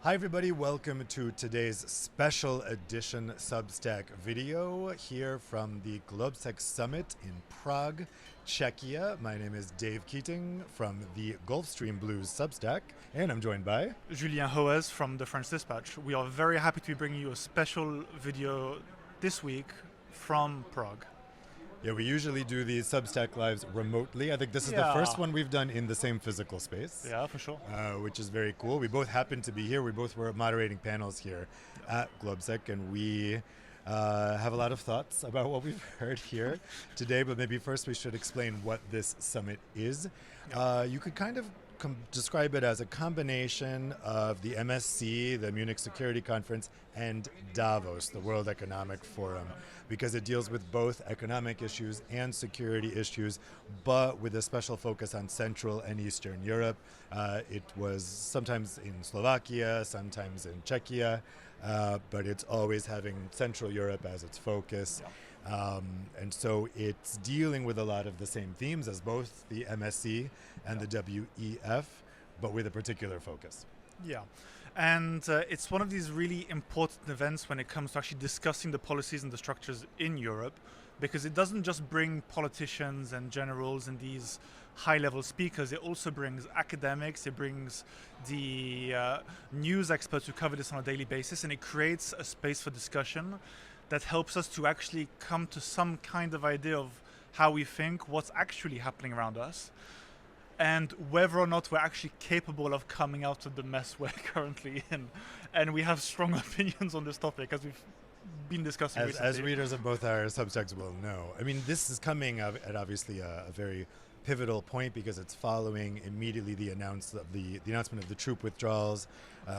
Hi everybody, welcome to today's special edition Substack video here from the GLOBSEC Summit in Prague, Czechia. My name is Dave Keating from the Gulfstream Blues Substack, and I'm joined by Julien from the French Dispatch. We are very happy to be bringing you a special video this week from Prague. Yeah, we usually do these Substack Lives remotely. I think this is the first one we've done in the same physical space. Yeah, for sure. Which is very cool. We both happen to be here. We both were moderating panels here at GLOBSEC, and we have a lot of thoughts about what we've heard here today, but maybe first we should explain what this summit is. You could kind of describe it as a combination of the MSC, the Munich Security Conference, and Davos, the World Economic Forum, because it deals with both economic issues and security issues, but with a special focus on Central and Eastern Europe. It was sometimes in Slovakia, sometimes in Czechia, but it's always having Central Europe as its focus. And so it's dealing with a lot of the same themes as both the MSC and the WEF, but with a particular focus. Yeah, and it's one of these really important events when it comes to actually discussing the policies and the structures in Europe, because it doesn't just bring politicians and generals and these high-level speakers, it also brings academics, it brings the news experts who cover this on a daily basis, and it creates a space for discussion that helps us to actually come to some kind of idea of how we think, what's actually happening around us, and whether or not we're actually capable of coming out of the mess we're currently in. And we have strong opinions on this topic, as we've been discussing recently. As readers of both our substacks will know. I mean, this is coming at obviously a very pivotal point, because it's following immediately the announcement of the troop withdrawals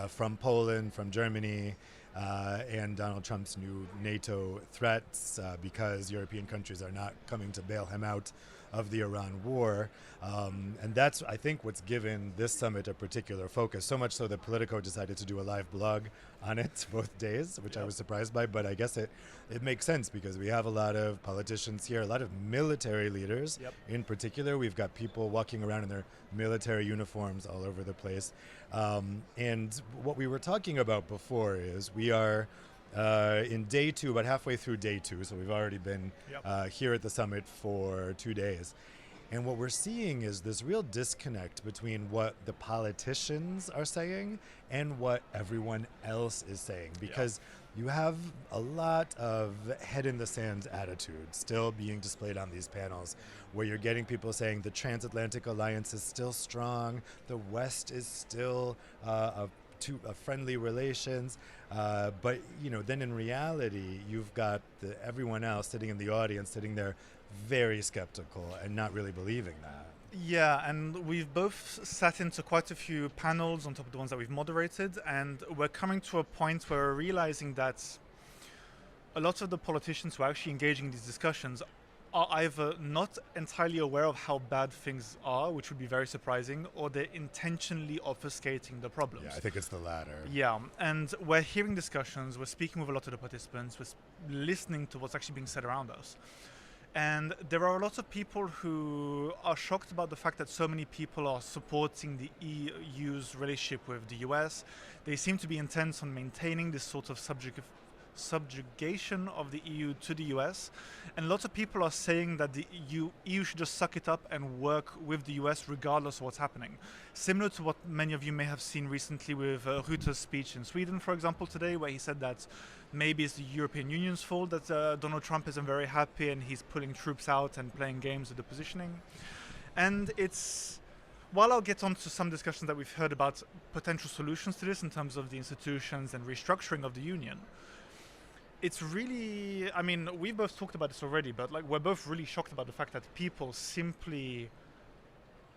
from Poland, from Germany, and Donald Trump's new NATO threats, because European countries are not coming to bail him out of the Iran war. And that's, I think, what's given this summit a particular focus, so much so that Politico decided to do a live blog on it both days, which I was surprised by, but I guess it makes sense, because we have a lot of politicians here, a lot of military leaders in particular. We've got people walking around in their military uniforms all over the place. And what we were talking about before is we are in day two, about halfway through day two, so we've already been here at the summit for 2 days. And what we're seeing is this real disconnect between what the politicians are saying and what everyone else is saying, because you have a lot of head in the sand attitude still being displayed on these panels, where you're getting people saying the transatlantic alliance is still strong, the West is still friendly relations, but then in reality you've got everyone else sitting in the audience, sitting there very skeptical and not really believing that. Yeah, and we've both sat into quite a few panels on top of the ones that we've moderated, and we're coming to a point where we're realizing that a lot of the politicians who are actually engaging in these discussions are either not entirely aware of how bad things are, which would be very surprising, or they're intentionally obfuscating the problems. Yeah, I think it's the latter. Yeah, and we're hearing discussions, we're speaking with a lot of the participants, we're listening to what's actually being said around us. And there are a lot of people who are shocked about the fact that so many people are supporting the EU's relationship with the US. They seem to be intent on maintaining this sort of subjugation of the EU to the US, and lots of people are saying that the EU should just suck it up and work with the US regardless of what's happening. Similar to what many of you may have seen recently with Rutte's speech in Sweden, for example, today, where he said that maybe it's the European Union's fault that Donald Trump isn't very happy and he's pulling troops out and playing games with the positioning. And while I'll get on to some discussions that we've heard about potential solutions to this in terms of the institutions and restructuring of the Union, it's really, I mean, we've both talked about this already, but we're both really shocked about the fact that people simply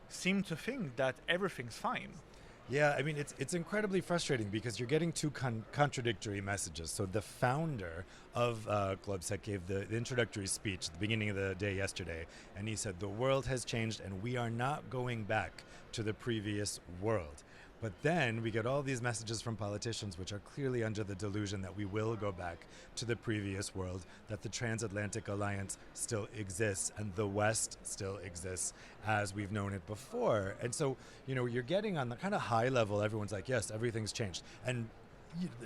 seem to think that everything's fine. Yeah, I mean, it's incredibly frustrating, because you're getting two contradictory messages. So the founder of GLOBSEC gave the introductory speech at the beginning of the day yesterday, and he said, the world has changed and we are not going back to the previous world. But then we get all these messages from politicians which are clearly under the delusion that we will go back to the previous world, that the transatlantic alliance still exists and the West still exists as we've known it before. And so, you're getting on the kind of high level, everyone's like, yes, everything's changed. And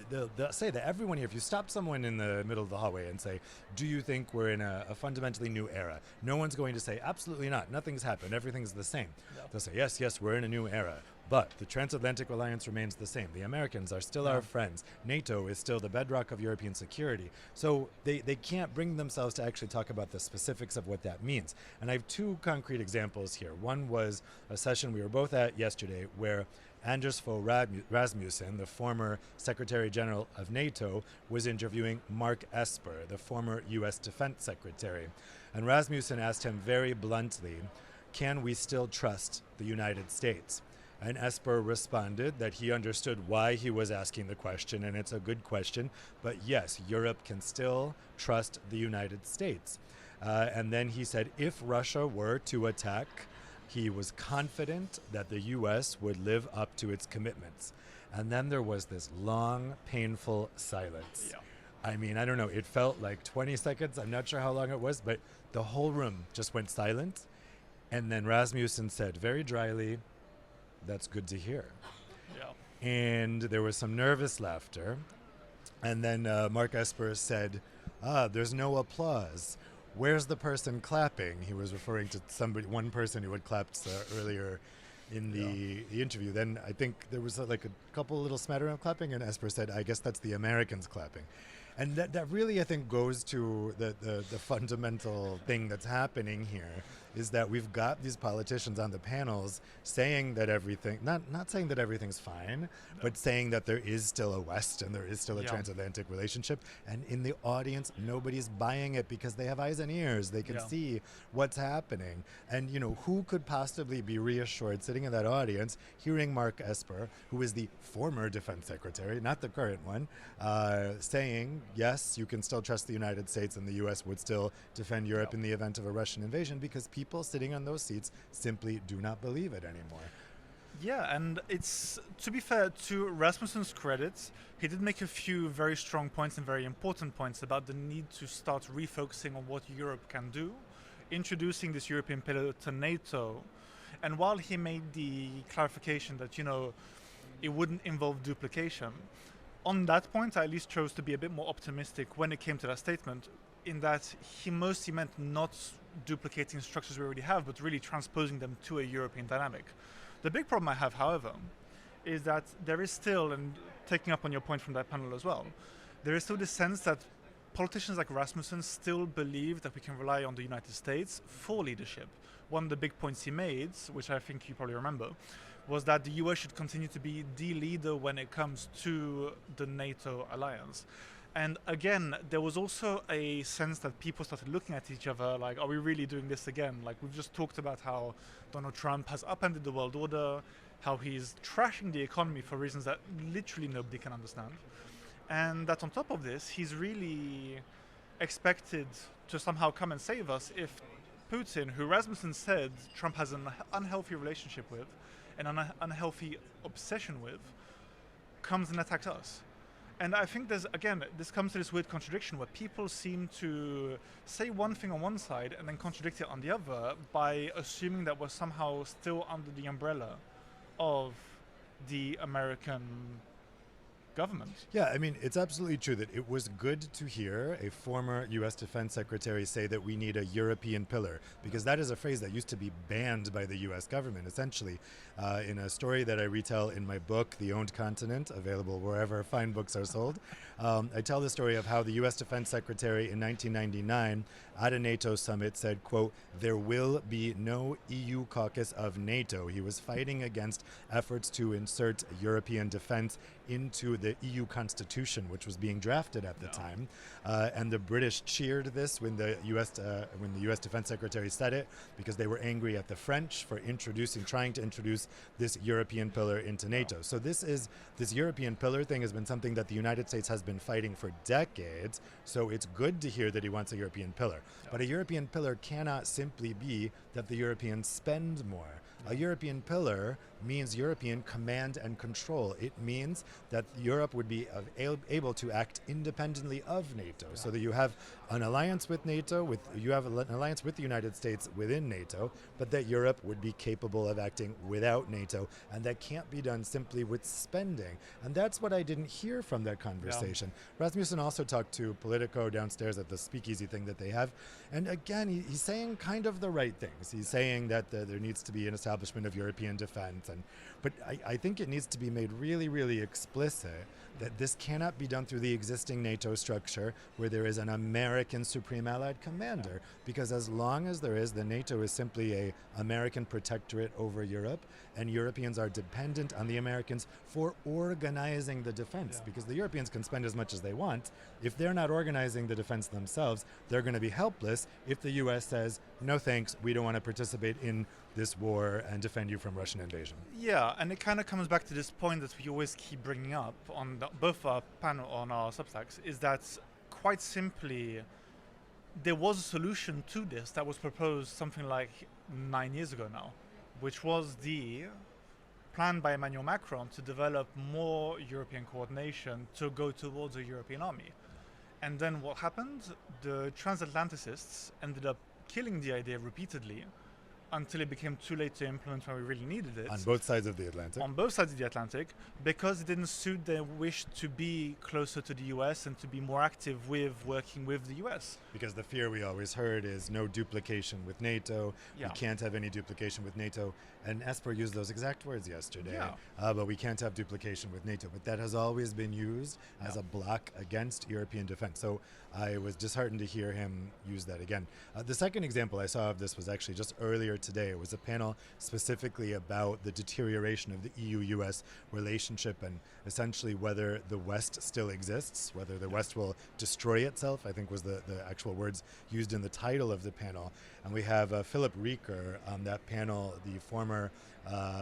they'll say that everyone here, if you stop someone in the middle of the hallway and say, do you think we're in a fundamentally new era? No one's going to say, absolutely not. Nothing's happened. Everything's the same. Yeah. They'll say, yes, we're in a new era. But the transatlantic alliance remains the same. The Americans are still our friends. NATO is still the bedrock of European security. So they can't bring themselves to actually talk about the specifics of what that means. And I have two concrete examples here. One was a session we were both at yesterday where Anders Fogh Rasmussen, the former Secretary General of NATO, was interviewing Mark Esper, the former U.S. Defense Secretary. And Rasmussen asked him very bluntly, can we still trust the United States? And Esper responded that he understood why he was asking the question, and it's a good question, but yes, Europe can still trust the United States. And then he said if Russia were to attack, he was confident that the U.S. would live up to its commitments. And then there was this long, painful silence. Yeah. I mean, I don't know, it felt like 20 seconds. I'm not sure how long it was, but the whole room just went silent. And then Rasmussen said very dryly, that's good to hear. Yeah. And there was some nervous laughter. And then Mark Esper said, there's no applause. Where's the person clapping? He was referring to one person who had clapped earlier in the interview. Then I think there was like a couple little smattering of clapping, and Esper said, I guess that's the Americans clapping. And that really, I think, goes to the fundamental thing that's happening here, is that we've got these politicians on the panels saying that everything, not saying that everything's fine, but saying that there is still a West and there is still a transatlantic relationship. And in the audience, nobody's buying it because they have eyes and ears. They can see what's happening. And, who could possibly be reassured sitting in that audience, hearing Mark Esper, who is the former defense secretary, not the current one, saying, yes, you can still trust the United States and the U.S. would still defend Europe in the event of a Russian invasion, because people sitting on those seats simply do not believe it anymore. Yeah, and it's, to be fair, to Rasmussen's credit, he did make a few very strong points and very important points about the need to start refocusing on what Europe can do, introducing this European pillar to NATO. And while he made the clarification that, it wouldn't involve duplication, on that point, I at least chose to be a bit more optimistic when it came to that statement, in that he mostly meant not duplicating structures we already have, but really transposing them to a European dynamic. The big problem I have, however, is that there is still, and taking up on your point from that panel as well, there is still this sense that politicians like Rasmussen still believe that we can rely on the United States for leadership. One of the big points he made, which I think you probably remember, was that the US should continue to be the leader when it comes to the NATO alliance. And again, there was also a sense that people started looking at each other like, are we really doing this again? Like, we've just talked about how Donald Trump has upended the world order, how he's trashing the economy for reasons that literally nobody can understand. And that on top of this, he's really expected to somehow come and save us if Putin, who Rasmussen said Trump has an unhealthy relationship with, and an unhealthy obsession with, comes and attacks us. And I think this comes to this weird contradiction where people seem to say one thing on one side and then contradict it on the other by assuming that we're somehow still under the umbrella of the American government. Yeah, I mean, it's absolutely true that it was good to hear a former U.S. Defense Secretary say that we need a European pillar, because that is a phrase that used to be banned by the U.S. government, essentially. In a story that I retell in my book, The Owned Continent, available wherever fine books are sold, I tell the story of how the U.S. Defense Secretary in 1999 at a NATO summit said, quote, there will be no EU caucus of NATO. He was fighting against efforts to insert European defense into the EU constitution, which was being drafted at the time. And the British cheered this when the US Defense Secretary said it, because they were angry at the French for trying to introduce this European pillar into NATO. So this European pillar thing has been something that the United States has been fighting for decades. So it's good to hear that he wants a European pillar. But a European pillar cannot simply be that the Europeans spend more. A European pillar means European command and control. It means that Europe would be able to act independently of NATO, so that you have an alliance with NATO, you have an alliance with the United States within NATO, but that Europe would be capable of acting without NATO, and that can't be done simply with spending. And that's what I didn't hear from that conversation. Rasmussen also talked to Politico downstairs at the speakeasy thing that they have, and again, he's saying kind of the right things. He's saying that there needs to be an establishment of European defense, but I think it needs to be made really, really explicit that this cannot be done through the existing NATO structure where there is an American Supreme Allied Commander, because as long as there is, the NATO is simply a American protectorate over Europe, and Europeans are dependent on the Americans for organizing the defense, because the Europeans can spend as much as they want. If they're not organizing the defense themselves, they're going to be helpless if the US says, no thanks, we don't want to participate in this war and defend you from Russian invasion. Yeah, and it kind of comes back to this point that we always keep bringing up on both our panel, on our Substacks, is that quite simply there was a solution to this that was proposed something like 9 years ago now, which was the plan by Emmanuel Macron to develop more European coordination to go towards a European army. And then what happened? The transatlanticists ended up killing the idea repeatedly until it became too late to implement when we really needed it. On both sides of the Atlantic. On both sides of the Atlantic, because it didn't suit their wish to be closer to the US and to be more active with working with the US. Because the fear we always heard is no duplication with NATO. We can't have any duplication with NATO. And Esper used those exact words yesterday. But we can't have duplication with NATO. But that has always been used as a block against European defense. So I was disheartened to hear him use that again. The second example I saw of this was actually just earlier today. It was a panel specifically about the deterioration of the EU-US relationship and essentially whether the West still exists, whether the West will destroy itself, I think was the actual words used in the title of the panel. And we have Philip Rieker on that panel, the former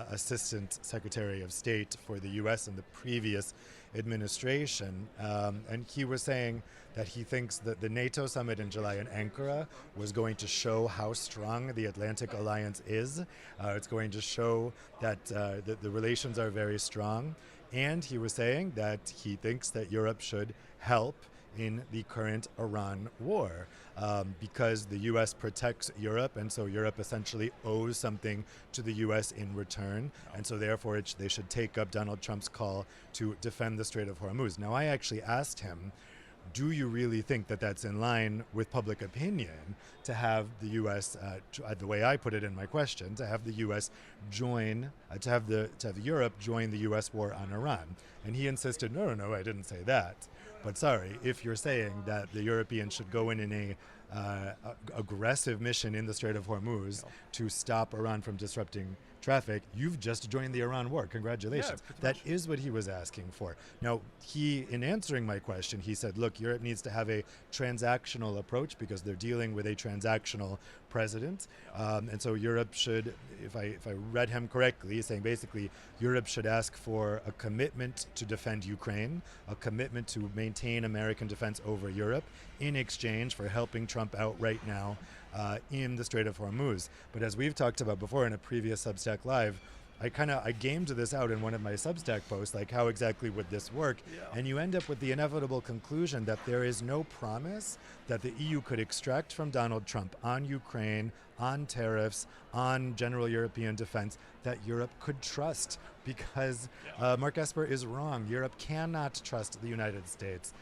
Assistant Secretary of State for the US in the previous administration, and he was saying that he thinks that the NATO summit in July in Ankara was going to show how strong the Atlantic Alliance is. It's going to show that the relations are very strong, and he was saying that he thinks that Europe should help in the current Iran war because the US protects Europe, and so Europe essentially owes something to the US in return, and so therefore they should take up Donald Trump's call to defend the Strait of Hormuz. Now, I actually asked him, do you really think that that's in line with public opinion to have the U.S., the way I put it in my question, to have the U.S. join, to have Europe join the U.S. war on Iran? And he insisted, no, I didn't say that. But sorry, if you're saying that the Europeans should go in a aggressive mission in the Strait of Hormuz to stop Iran from disrupting traffic, you've just joined the Iran war. Congratulations. That is what he was asking for. Now, in answering my question, he said, look, Europe needs to have a transactional approach because they're dealing with a transactional president. And so Europe should, if I read him correctly, he's saying basically Europe should ask for a commitment to defend Ukraine, a commitment to maintain American defense over Europe in exchange for helping Trump out right now in the Strait of Hormuz. But as we've talked about before in a previous Substack Live, I gamed this out in one of my Substack posts, like how exactly would this work? And you end up with the inevitable conclusion that there is no promise that the EU could extract from Donald Trump on Ukraine, on tariffs, on general European defense that Europe could trust, because Mark Esper is wrong. Europe cannot trust the United States.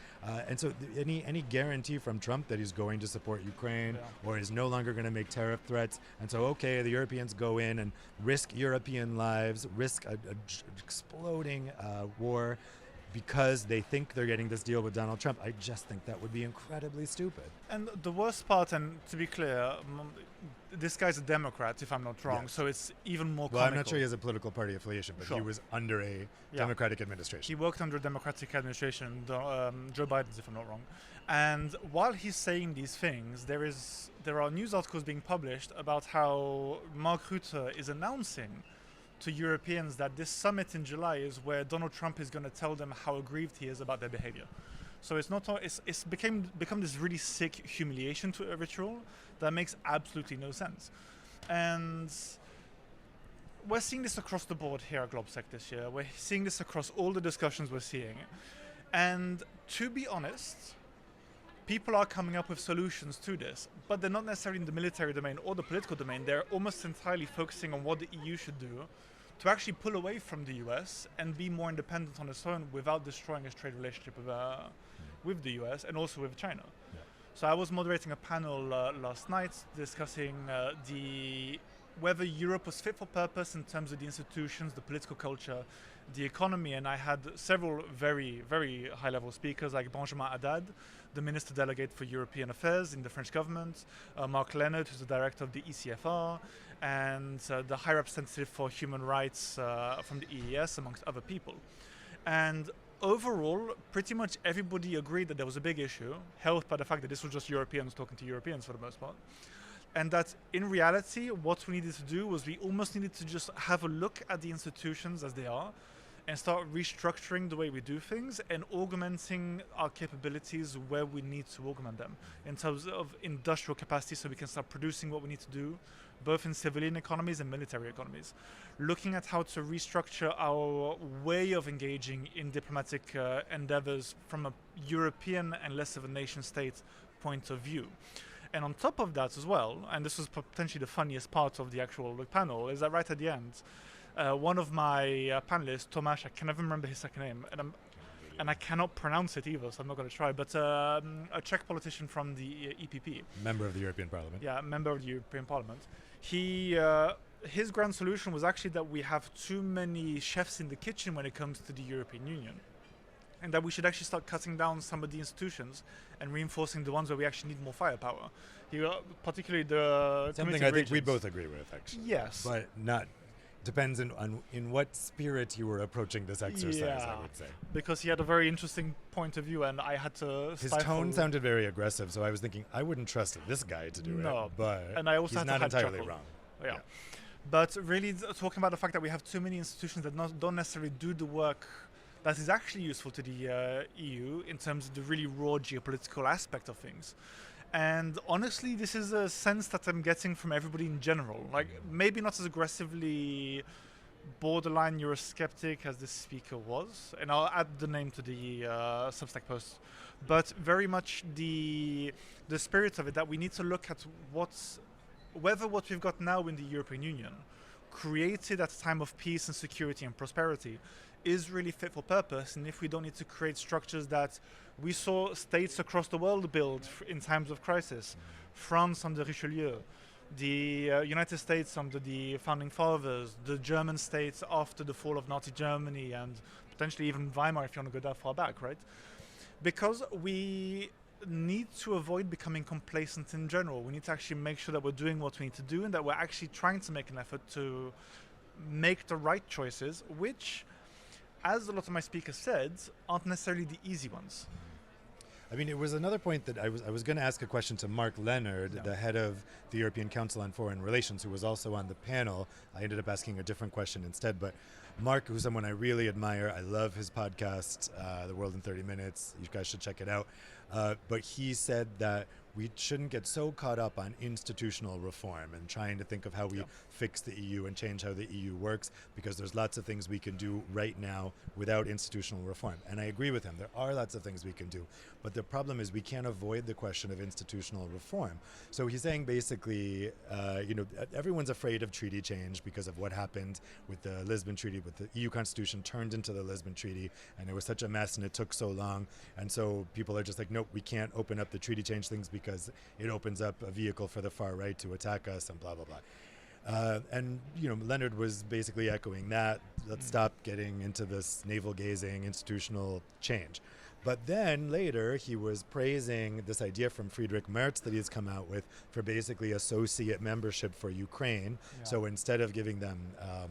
And so any guarantee from Trump that he's going to support Ukraine or is no longer going to make tariff threats, and so, okay, the Europeans go in and risk European lives, risk an exploding war because they think they're getting this deal with Donald Trump, I just think that would be incredibly stupid. And the worst part, and to be clear, this guy's a Democrat, if I'm not wrong, so it's even more comical. I'm not sure he has a political party affiliation, but he was under a Democratic administration. He worked under a Democratic administration, Joe Biden's, if I'm not wrong. And while he's saying these things, there are news articles being published about how Mark Rutte is announcing to Europeans that this summit in July is where Donald Trump is going to tell them how aggrieved he is about their behavior. So it's become this really sick humiliation to a ritual that makes absolutely no sense. And we're seeing this across the board here at GLOBSEC this year. We're seeing this across all the discussions we're seeing. And to be honest, people are coming up with solutions to this, but they're not necessarily in the military domain or the political domain. They're almost entirely focusing on what the EU should do to actually pull away from the US and be more independent on its own without destroying its trade relationship with the US and also with China. Yeah. So I was moderating a panel last night discussing whether Europe was fit for purpose in terms of the institutions, the political culture, the economy, and I had several very, very high-level speakers like Benjamin Haddad, the Minister Delegate for European Affairs in the French government, Mark Leonard, who's the Director of the ECFR, and the High Representative for Human Rights from the EES, amongst other people. And overall, pretty much everybody agreed that there was a big issue, helped by the fact that this was just Europeans talking to Europeans for the most part. And that in reality, what we needed to do was we almost needed to just have a look at the institutions as they are and start restructuring the way we do things and augmenting our capabilities where we need to augment them in terms of industrial capacity, so we can start producing what we need to do, both in civilian economies and military economies. Looking at how to restructure our way of engaging in diplomatic endeavors from a European and less of a nation state point of view. And on top of that as well, and this was potentially the funniest part of the actual panel, is that right at the end, one of my panelists, Tomáš, I can never remember his second name, and I cannot pronounce it either, so I'm not going to try, but a Czech politician from the EPP. Member of the European Parliament. Yeah, member of the European Parliament. His grand solution was actually that we have too many chefs in the kitchen when it comes to the European Union, and that we should actually start cutting down some of the institutions and reinforcing the ones where we actually need more firepower. Particularly the something I think we both agree with, actually. Yes. But not... Depends on in what spirit you were approaching this exercise, I would say. Because he had a very interesting point of view, and I had to His tone sounded very aggressive, so I was thinking, I wouldn't trust this guy to do it. But and I also he's not entirely wrong. Yeah. But really talking about the fact that we have too many institutions that don't necessarily do the work that is actually useful to the EU in terms of the really raw geopolitical aspect of things. And honestly, this is a sense that I'm getting from everybody in general. Like, maybe not as aggressively borderline Eurosceptic as this speaker was, and I'll add the name to the Substack post, but very much the spirit of it, that we need to look at whether what we've got now in the European Union, created at a time of peace and security and prosperity, is really fit for purpose, and if we don't need to create structures that we saw states across the world build in times of crisis. France under Richelieu, the United States under the Founding Fathers, the German states after the fall of Nazi Germany, and potentially even Weimar if you want to go that far back, right? Because we need to avoid becoming complacent in general. We need to actually make sure that we're doing what we need to do and that we're actually trying to make an effort to make the right choices, which, as a lot of my speakers said, aren't necessarily the easy ones. I mean, it was another point that I was going to ask a question to Mark Leonard, the head of the European Council on Foreign Relations, who was also on the panel. I ended up asking a different question instead, but Mark, who's someone I really admire, I love his podcast, The World in 30 Minutes. You guys should check it out. But he said that we shouldn't get so caught up on institutional reform and trying to think of how we fix the EU and change how the EU works, because there's lots of things we can do right now without institutional reform. And I agree with him. There are lots of things we can do. But the problem is we can't avoid the question of institutional reform. So he's saying basically, everyone's afraid of treaty change because of what happened with the Lisbon Treaty, with the EU Constitution turned into the Lisbon Treaty, and it was such a mess and it took so long. And so people are just like, nope, we can't open up the treaty change things because it opens up a vehicle for the far right to attack us and blah, blah, blah. And Leonard was basically echoing that. Let's stop getting into this navel-gazing institutional change. But then later he was praising this idea from Friedrich Merz that he's come out with for basically associate membership for Ukraine. Yeah. So instead of giving them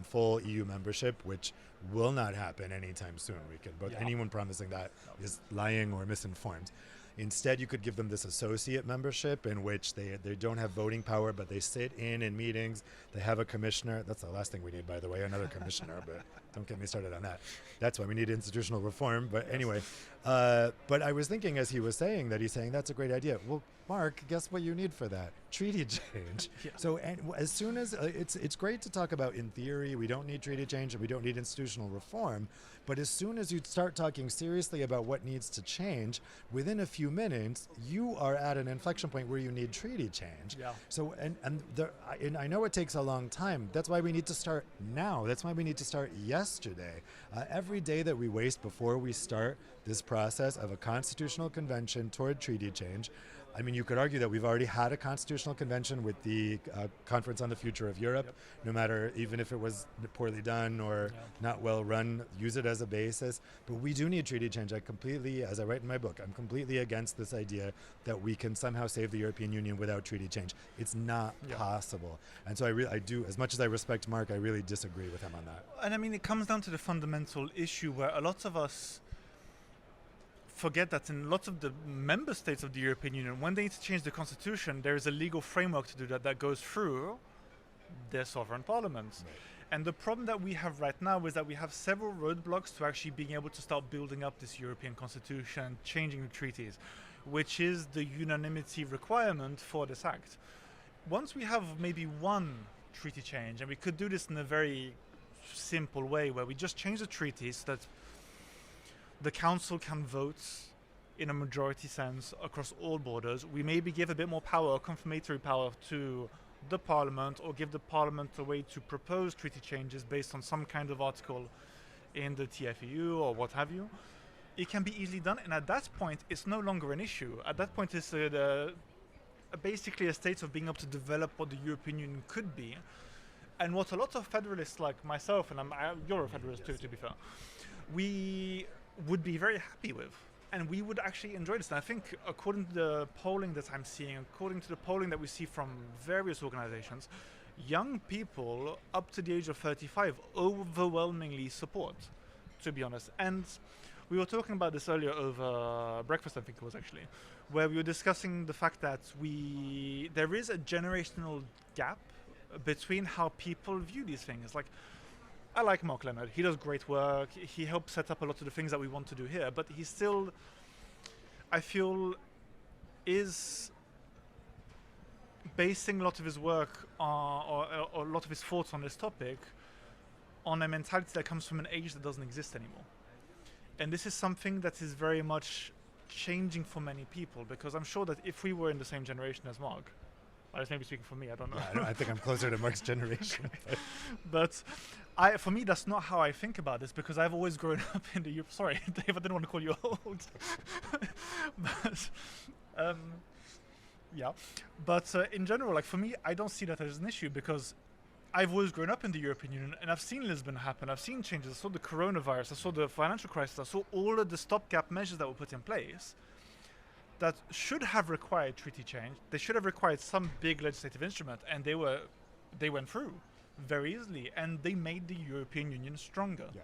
full EU membership, which will not happen anytime soon, but anyone promising that is lying or misinformed. Instead, you could give them this associate membership in which they don't have voting power, but they sit in meetings. They have a commissioner. That's the last thing we need, by the way, another commissioner. But don't get me started on that. That's why we need institutional reform. But anyway, but I was thinking as he was saying that, he's saying that's a great idea. Well, Mark, guess what you need for that? Treaty change. Yeah. So as soon as it's great to talk about in theory, we don't need treaty change and we don't need institutional reform. But as soon as you start talking seriously about what needs to change, within a few minutes, you are at an inflection point where you need treaty change. Yeah. So, and I know it takes a long time. That's why we need to start now. That's why we need to start yesterday. Every day that we waste before we start this process of a constitutional convention toward treaty change, I mean, you could argue that we've already had a constitutional convention with the Conference on the Future of Europe. No matter, even if it was poorly done or not well run, use it as a basis. But we do need treaty change. I completely, as I write in my book, I'm completely against this idea that we can somehow save the European Union without treaty change. It's not possible. And so I do, as much as I respect Mark, I really disagree with him on that. And I mean, it comes down to the fundamental issue where a lot of us forget that in lots of the member states of the European Union, when they need to change the constitution, there is a legal framework to do that goes through their sovereign parliaments. Right. And the problem that we have right now is that we have several roadblocks to actually being able to start building up this European constitution, changing the treaties, which is the unanimity requirement for this act. Once we have maybe one treaty change, and we could do this in a very simple way where we just change the treaties so that the council can vote in a majority sense across all borders. We maybe give a bit more power, confirmatory power, to the parliament, or give the parliament a way to propose treaty changes based on some kind of article in the TFEU or what have you. It can be easily done, and at that point, it's no longer an issue. At that point, it's basically a state of being able to develop what the European Union could be. And what a lot of federalists like myself, and you're a federalist too, to be fair, we would be very happy with, and we would actually enjoy this. And I think according to the polling that I'm seeing, according to the polling that we see from various organizations, young people up to the age of 35 overwhelmingly support, to be honest. And we were talking about this earlier over breakfast, I think it was actually, where we were discussing the fact that there is a generational gap between how people view these things. Like, I like Mark Leonard. He does great work. He helps set up a lot of the things that we want to do here. But he still, I feel, is basing a lot of his work or a lot of his thoughts on this topic on a mentality that comes from an age that doesn't exist anymore. And this is something that is very much changing for many people, because I'm sure that if we were in the same generation as Mark, I was maybe speaking for me, I don't know. Yeah, I think I'm closer to Mark's generation. Okay. But for me, that's not how I think about this, because I've always grown up in the Europe. Sorry, Dave, I didn't want to call you old. But yeah. But in general, like for me, I don't see that as an issue, because I've always grown up in the European Union, and I've seen Lisbon happen. I've seen changes. I saw the coronavirus. I saw the financial crisis. I saw all of the stopgap measures that were put in place that should have required treaty change. They should have required some big legislative instrument, and they went through very easily, and they made the European Union stronger. Yeah.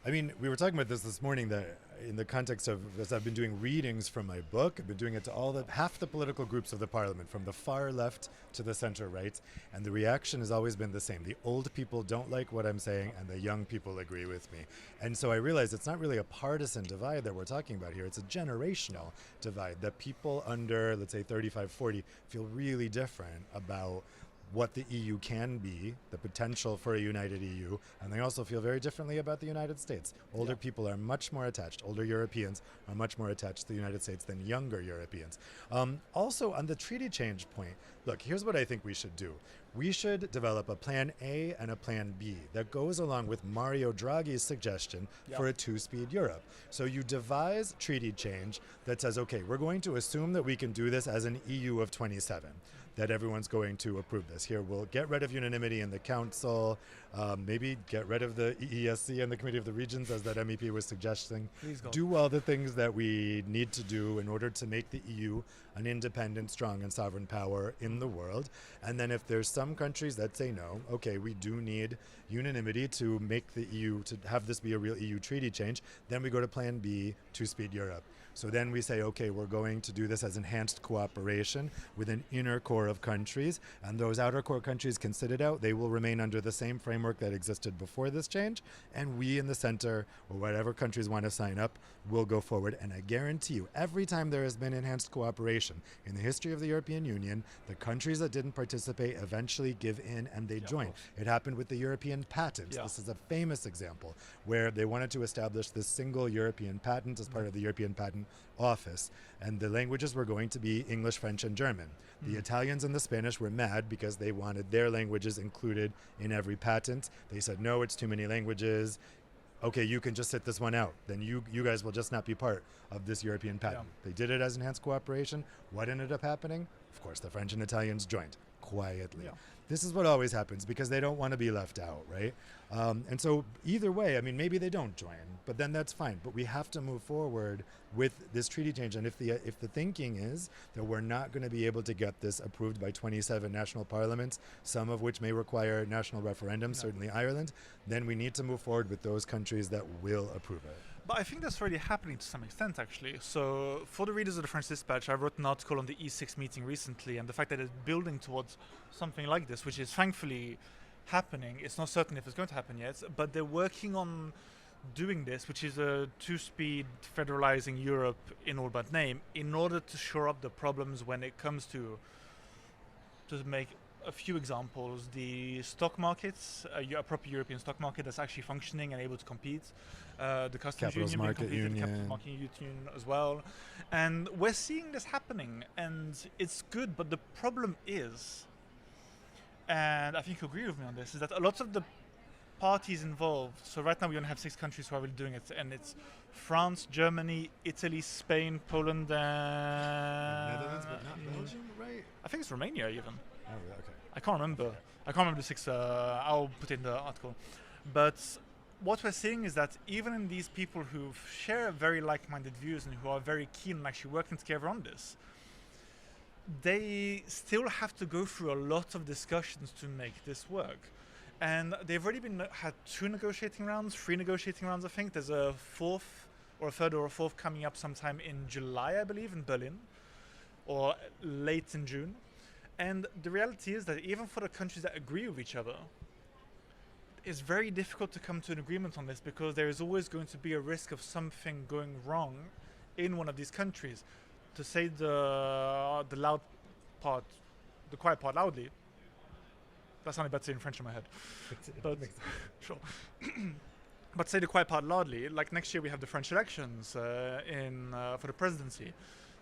I mean, we were talking about this morning, that in the context of, as I've been doing readings from my book, I've been doing it to half the political groups of the parliament, from the far left to the center right, and the reaction has always been the same. The old people don't like what I'm saying, and the young people agree with me. And so I realized it's not really a partisan divide that we're talking about here. It's a generational divide, that people under, let's say, 35, 40 feel really different about what the EU can be, the potential for a united EU, and they also feel very differently about the United States. Older people are much more attached, older Europeans are much more attached to the United States than younger Europeans. Also, on the treaty change point, look, here's what I think we should do. We should develop a plan A and a plan B that goes along with Mario Draghi's suggestion for a two-speed Europe. So you devise treaty change that says, okay, we're going to assume that we can do this as an EU of 27. That everyone's going to approve this. Here, we'll get rid of unanimity in the council, maybe get rid of the EESC and the Committee of the Regions, as that MEP was suggesting. Do all the things that we need to do in order to make the EU an independent, strong, and sovereign power in the world. And then if there's some countries that say no, okay, we do need unanimity to make the EU, to have this be a real EU treaty change, then we go to Plan B, two-speed Europe. So then we say, okay, we're going to do this as enhanced cooperation with an inner core of countries, and those outer core countries can sit it out. They will remain under the same framework that existed before this change, and we in the center, or whatever countries want to sign up, will go forward. And I guarantee you, every time there has been enhanced cooperation in the history of the European Union, the countries that didn't participate eventually give in and they join. It happened with the European patent. This is a famous example where they wanted to establish this single European patent as part of the European Patent Office, and the languages were going to be English, French, and German. The Italians and the Spanish were mad because they wanted their languages included in every patent. They said, no, it's too many languages. Okay, you can just sit this one out. Then you guys will just not be part of this European patent. They did it as enhanced cooperation. What ended up happening? Of course, the French and Italians joined quietly. This is what always happens because they don't want to be left out, right? And so either way, I mean, maybe they don't join, but then that's fine. But we have to move forward with this treaty change. And if the thinking is that we're not going to be able to get this approved by 27 national parliaments, some of which may require national referendums, certainly Ireland, then we need to move forward with those countries that will approve it. But I think that's already happening to some extent, actually. So for the readers of the French Dispatch, I wrote an article on the E6 meeting recently, and the fact that it's building towards something like this, which is thankfully happening. It's not certain if it's going to happen yet, but they're working on doing this, which is a two-speed federalizing Europe in all but name, in order to shore up the problems when it comes to make a few examples, the stock markets, a proper European stock market that's actually functioning and able to compete, the customs Capitals union, market union. capital market union as well, and we're seeing this happening, and it's good. But the problem is, and I think you agree with me on this, is that a lot of the parties involved. So right now we only have 6 countries who are really doing it, and it's France, Germany, Italy, Spain, Poland, and Netherlands, but not Belgium, right? I think it's Romania even. Oh, okay. I can't remember. I can't remember the 6. I'll put in the article. But what we're seeing is that even in these people who share very like-minded views and who are very keen on actually working together on this, they still have to go through a lot of discussions to make this work. And they've already had 2 negotiating rounds, 3 negotiating rounds, I think. There's a 3rd or a 4th coming up sometime in July, I believe, in Berlin, or late in June. And the reality is that even for the countries that agree with each other, it's very difficult to come to an agreement on this because there is always going to be a risk of something going wrong in one of these countries. To say the loud part, the quiet part loudly, that sounded better in French in my head. But sure. But say the quiet part loudly, like next year we have the French elections for the presidency.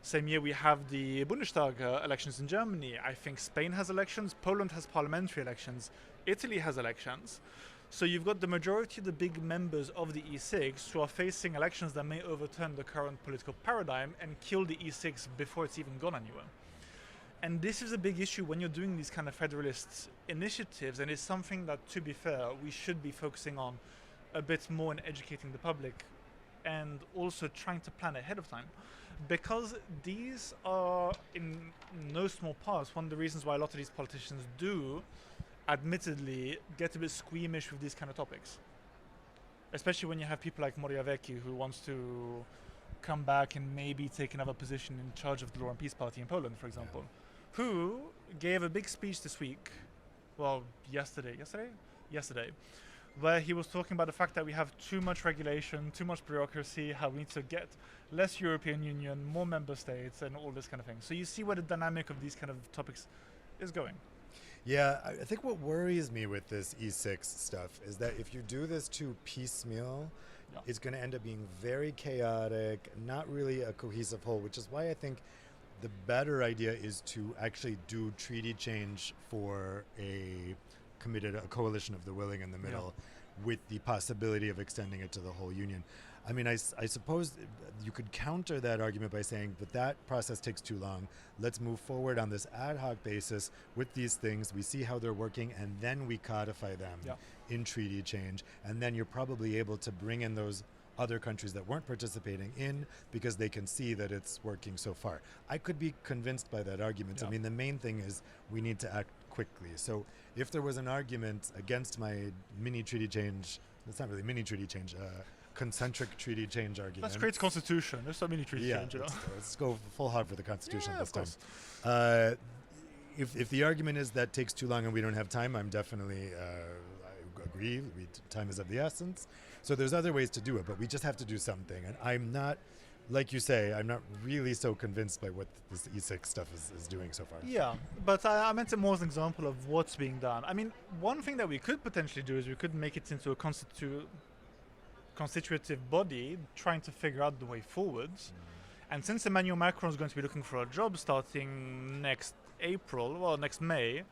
Same year we have the Bundestag elections in Germany. I think Spain has elections, Poland has parliamentary elections, Italy has elections. So you've got the majority of the big members of the E6 who are facing elections that may overturn the current political paradigm and kill the E6 before it's even gone anywhere. And this is a big issue when you're doing these kind of federalist initiatives, and it's something that, to be fair, we should be focusing on a bit more in educating the public and also trying to plan ahead of time. Because these are, in no small part, one of the reasons why a lot of these politicians do, admittedly, get a bit squeamish with these kind of topics. Especially when you have people like Morawiecki, who wants to come back and maybe take another position in charge of the Law and Peace Party in Poland, for example, who gave a big speech this week, well, yesterday, where he was talking about the fact that we have too much regulation, too much bureaucracy, how we need to get less European Union, more member states, and all this kind of thing. So you see where the dynamic of these kind of topics is going. Yeah, I think what worries me with this E6 stuff is that if you do this too piecemeal, it's going to end up being very chaotic, not really a cohesive whole, which is why I think the better idea is to actually do treaty change for a coalition of the willing in the middle, with the possibility of extending it to the whole union. I mean, I suppose you could counter that argument by saying that process takes too long. Let's move forward on this ad hoc basis with these things. We see how they're working, and then we codify them in treaty change. And then you're probably able to bring in those other countries that weren't participating in because they can see that it's working so far. I could be convinced by that argument. I mean, the main thing is we need to act quickly. So if there was an argument against my mini treaty change, it's not really mini treaty change, concentric treaty change argument. Let's create a constitution. There's so many treaty change, you know. Let's go full hog for the constitution this time. Course. If the argument is that takes too long and we don't have time, I'm definitely I agree. Time is of the essence. So there's other ways to do it, but we just have to do something. And I'm not, like you say, I'm not really so convinced by what this E6 stuff is doing so far. Yeah, but I meant it more as an example of what's being done. I mean, one thing that we could potentially do is we could make it into a constitutive body trying to figure out the way forwards. And since Emmanuel Macron is going to be looking for a job starting next May,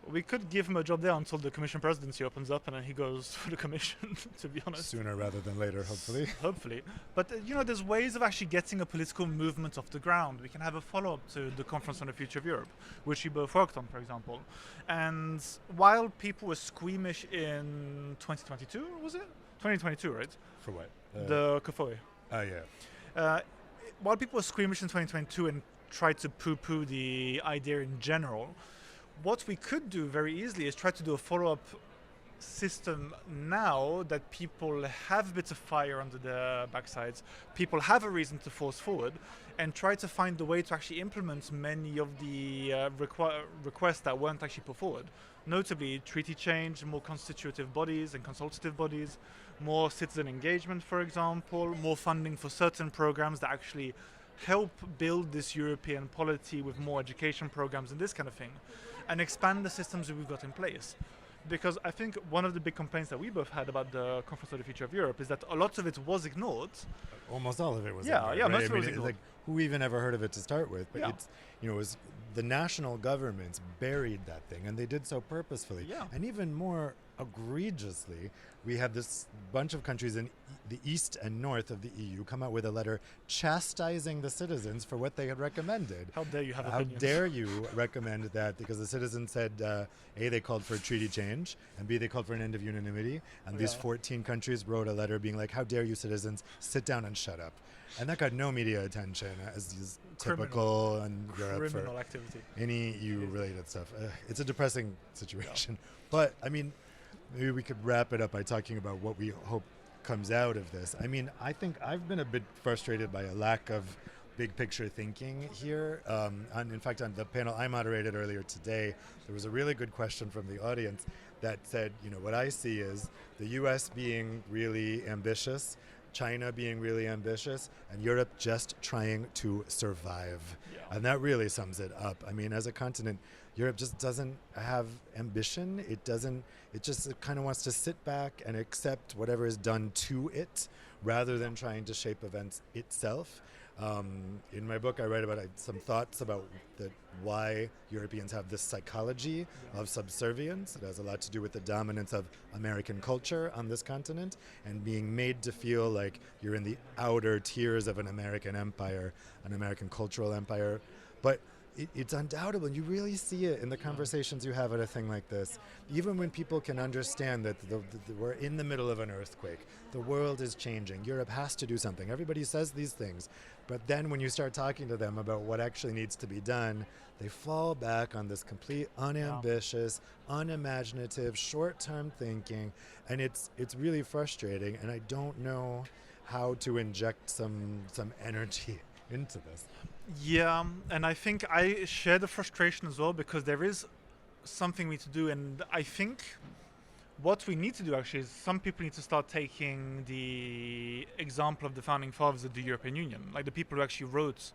we could give him a job there until the commission presidency opens up and then he goes for the commission, to be honest. Sooner rather than later, hopefully. Hopefully. But, there's ways of actually getting a political movement off the ground. We can have a follow-up to the Conference on the Future of Europe, which we both worked on, for example. And while people were squeamish in 2022, was it? 2022, right? For what? The COFOE. Oh, yeah. While people were squeamish in 2022 and tried to poo-poo the idea in general, what we could do very easily is try to do a follow-up system now that people have bits of fire under their backsides, people have a reason to force forward, and try to find the way to actually implement many of the requests that weren't actually put forward. Notably, treaty change, more constitutive bodies and consultative bodies, more citizen engagement, for example, more funding for certain programs that actually help build this European polity with more education programs and this kind of thing, and expand the systems that we've got in place. Because I think one of the big complaints that we both had about the Conference on the Future of Europe is that a lot of it was ignored. Almost all of it was ignored. Right? Most of it was ignored. Like, who even ever heard of it to start with? But it's, it was the national governments buried that thing, and they did so purposefully. Yeah. And even more egregiously, we have this bunch of countries in the east and north of the EU come out with a letter chastising the citizens for what they had recommended. How dare you have How opinions? dare you recommend that? Because the citizens said, A, they called for a treaty change, and B, they called for an end of unanimity. And these 14 countries wrote a letter being like, how dare you citizens, sit down and shut up. And that got no media attention, as is typical in Europe for activity. any EU-related stuff. It's a depressing situation. But, I mean, maybe we could wrap it up by talking about what we hope comes out of this. I mean, I think I've been a bit frustrated by a lack of big picture thinking here. In fact, on the panel I moderated earlier today, there was a really good question from the audience that said, what I see is the US being really ambitious, China being really ambitious, and Europe just trying to survive. Yeah. And that really sums it up. I mean, as a continent, Europe just doesn't have ambition. It just kind of wants to sit back and accept whatever is done to it rather than trying to shape events itself. In my book, I write about some thoughts about why Europeans have this psychology of subservience. It has a lot to do with the dominance of American culture on this continent and being made to feel like you're in the outer tiers of an American empire, an American cultural empire. But it's undoubtable, and you really see it in the conversations you have at a thing like this. Even when people can understand that we're in the middle of an earthquake, the world is changing, Europe has to do something. Everybody says these things, but then when you start talking to them about what actually needs to be done, they fall back on this complete unambitious, unimaginative, short-term thinking, and it's really frustrating, and I don't know how to inject some energy into this. Yeah, and I think I share the frustration as well, because there is something we need to do, and I think what we need to do actually is some people need to start taking the example of the founding fathers of the European Union, like the people who actually wrote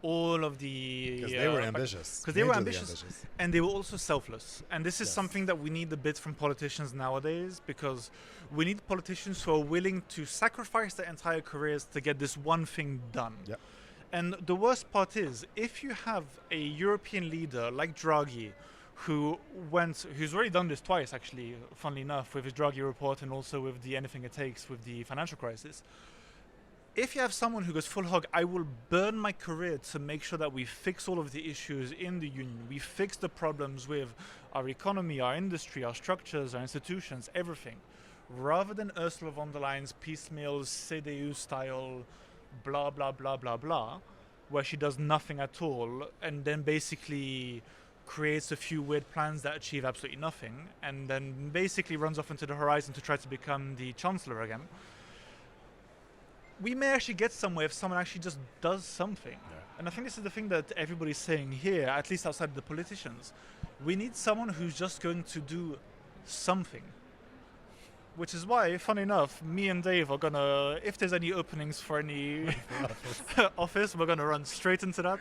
all of the... Because they were ambitious. Because they were ambitious, and they were also selfless. And this is something that we need a bit from politicians nowadays, because we need politicians who are willing to sacrifice their entire careers to get this one thing done. Yep. And the worst part is, if you have a European leader like Draghi, who's already done this twice, actually, funnily enough, with his Draghi report and also with the Anything It Takes with the financial crisis. If you have someone who goes full hog, I will burn my career to make sure that we fix all of the issues in the union. We fix the problems with our economy, our industry, our structures, our institutions, everything. Rather than Ursula von der Leyen's piecemeal CDU style blah, blah, blah, blah, blah, where she does nothing at all and then basically creates a few weird plans that achieve absolutely nothing, and then basically runs off into the horizon to try to become the chancellor again. We may actually get somewhere if someone actually just does something. Yeah. And I think this is the thing that everybody's saying here, at least outside the politicians. We need someone who's just going to do something. Which is why, funny enough, me and Dave are gonna, if there's any openings for any office, we're gonna run straight into that.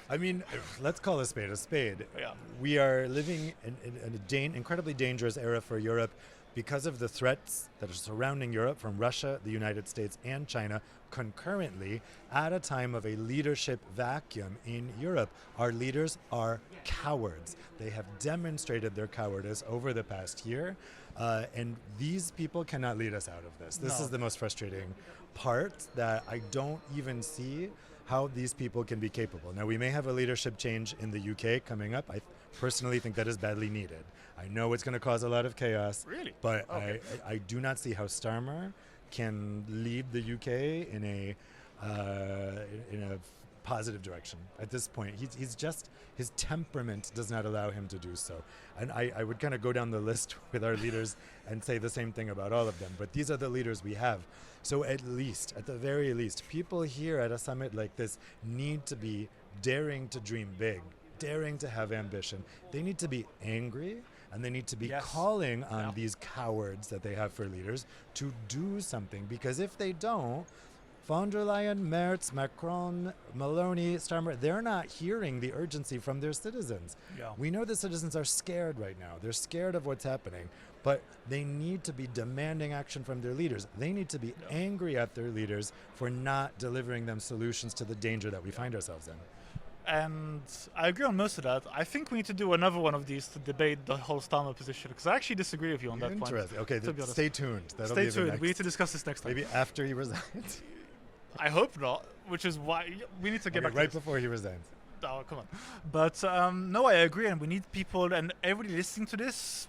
I mean, let's call a spade a spade. Yeah. We are living in an incredibly dangerous era for Europe because of the threats that are surrounding Europe from Russia, the United States, and China concurrently at a time of a leadership vacuum in Europe. Our leaders are cowards. They have demonstrated their cowardice over the past year, and these people cannot lead us out of this. This is the most frustrating part, that I don't even see how these people can be capable. Now, we may have a leadership change in the UK coming up. I personally think that is badly needed. I know it's going to cause a lot of chaos, Really? but Okay. I do not see how Starmer can lead the UK in a positive direction at this point. He's just, his temperament does not allow him to do so. And I would kind of go down the list with our leaders and say the same thing about all of them, but these are the leaders we have. So at the very least, people here at a summit like this need to be daring to dream big, daring to have ambition. They need to be angry, and they need to be calling on these cowards that they have for leaders to do something, because if they don't, von der Leyen, Merz, Macron, Maloney, Starmer, they're not hearing the urgency from their citizens. Yeah. We know the citizens are scared right now. They're scared of what's happening, but they need to be demanding action from their leaders. They need to be angry at their leaders for not delivering them solutions to the danger that we find ourselves in. And I agree on most of that. I think we need to do another one of these to debate the whole Starmer position, because I actually disagree with you on that point. Interesting. Okay, to be honest. stay tuned. That'll Stay be the tuned. next, We need to discuss this next time. maybe after he resigns. I hope not, which is why we need to get back right to this. before he resigns. Oh, come on. But no, I agree, and we need people, and everybody listening to this,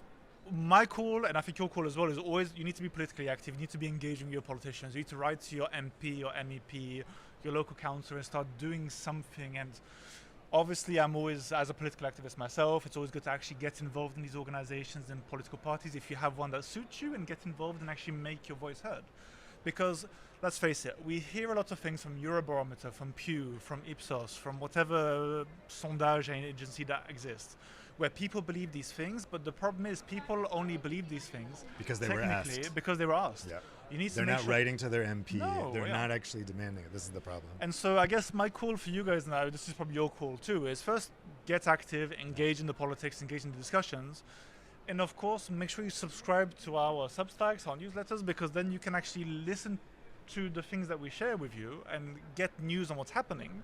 my call, and I think your call as well, is always you need to be politically active, you need to be engaging with your politicians, you need to write to your MP, your MEP, your local councillor, and start doing something. And obviously, I'm always, as a political activist myself, it's always good to actually get involved in these organizations and political parties if you have one that suits you, and get involved and actually make your voice heard. Because let's face it, we hear a lot of things from Eurobarometer, from Pew, from Ipsos, from whatever sondage agency that exists, where people believe these things, but the problem is people only believe these things Because they were asked. because they were asked. Yeah. You need They're to make not sure. writing to their MP. No, They're yeah. not actually demanding it. This is the problem. And so I guess my call for you guys now, this is probably your call too, is first get active, engage in the politics, engage in the discussions, and of course make sure you subscribe to our Substacks, our newsletters, because then you can actually listen to the things that we share with you and get news on what's happening,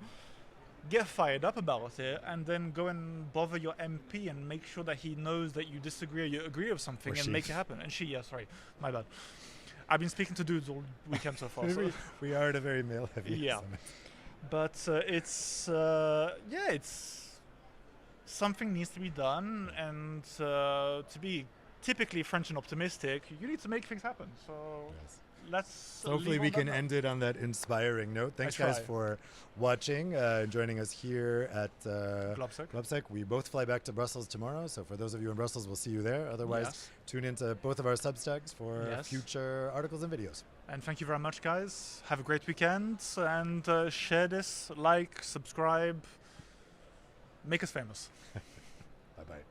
get fired up about it, and then go and bother your MP and make sure that he knows that you disagree or you agree with something, Or and she. make it happen. And sorry, my bad. I've been speaking to dudes all weekend so far. So. we are at a very male-heavy Yeah. summit. But it's something needs to be done, and to be typically French and optimistic, you need to make things happen. So Yes. let's Hopefully leave we on can that end it on that inspiring note. Thanks, guys, try. for watching and joining us here at note. GLOBSEC. GLOBSEC. We both fly back to Brussels tomorrow, so for those of you in Brussels, we'll see you there. Otherwise, Yes. tune into both of our Substacks for Yes. future articles and videos. And thank you very much, guys. Have a great weekend, and share this, like, subscribe, make us famous. Bye-bye.